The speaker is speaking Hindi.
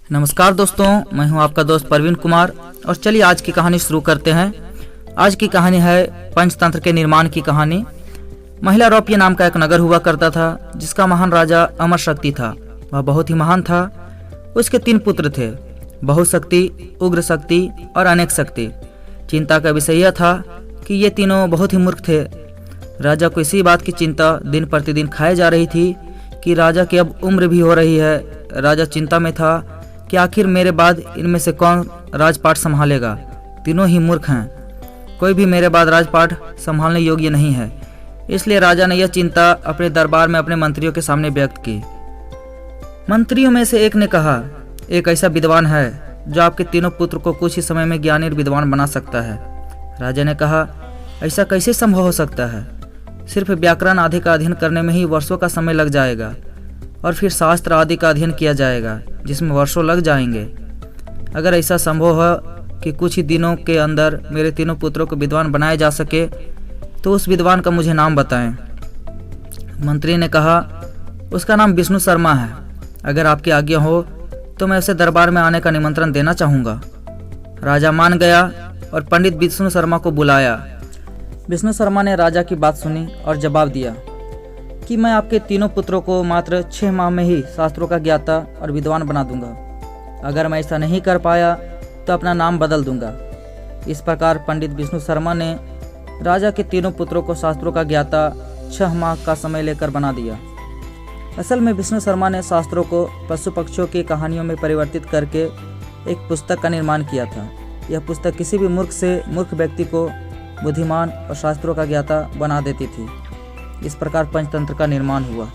नमस्कार दोस्तों, मैं हूं आपका दोस्त प्रवीण कुमार और चलिए आज की कहानी शुरू करते हैं। आज की कहानी है पंचतंत्र के निर्माण की कहानी। महिलारोप्य नाम का एक नगर हुआ करता था जिसका महान राजा अमर शक्ति था। वह बहुत ही महान था। उसके 3 पुत्र थे, बहुशक्ति, उग्र शक्ति और अनेक शक्ति। चिंता का विषय यह था कि ये तीनों बहुत ही मूर्ख थे। राजा को इसी बात की चिंता दिन प्रतिदिन खाए जा रही थी कि राजा की अब उम्र भी हो रही है। राजा चिंता में था कि आखिर मेरे बाद इनमें से कौन राजपाट संभालेगा। तीनों ही मूर्ख हैं, कोई भी मेरे बाद राजपाट संभालने योग्य नहीं है। इसलिए राजा ने यह चिंता अपने दरबार में अपने मंत्रियों के सामने व्यक्त की। मंत्रियों में से एक ने कहा, एक ऐसा विद्वान है जो आपके तीनों पुत्र को कुछ ही समय में ज्ञानी और विद्वान बना सकता है। राजा ने कहा, ऐसा कैसे संभव हो सकता है? सिर्फ व्याकरण आदि का अध्ययन करने में ही वर्षों का समय लग जाएगा और फिर शास्त्र आदि का अध्ययन किया जाएगा जिसमें वर्षों लग जाएंगे। अगर ऐसा संभव है कि कुछ ही दिनों के अंदर मेरे तीनों पुत्रों को विद्वान बनाया जा सके तो उस विद्वान का मुझे नाम बताएं। मंत्री ने कहा, उसका नाम विष्णु शर्मा है। अगर आपकी आज्ञा हो तो मैं उसे दरबार में आने का निमंत्रण देना चाहूँगा। राजा मान गया और पंडित विष्णु शर्मा को बुलाया। विष्णु शर्मा ने राजा की बात सुनी और जवाब दिया कि मैं आपके तीनों पुत्रों को मात्र 6 माह में ही शास्त्रों का ज्ञाता और विद्वान बना दूंगा। अगर मैं ऐसा नहीं कर पाया तो अपना नाम बदल दूंगा। इस प्रकार पंडित विष्णु शर्मा ने राजा के तीनों पुत्रों को शास्त्रों का ज्ञाता 6 माह का समय लेकर बना दिया। असल में विष्णु शर्मा ने शास्त्रों को पशु पक्षियों की कहानियों में परिवर्तित करके एक पुस्तक का निर्माण किया था। यह पुस्तक किसी भी मूर्ख से मूर्ख व्यक्ति को बुद्धिमान और शास्त्रों का ज्ञाता बना देती थी। इस प्रकार पंचतंत्र का निर्माण हुआ।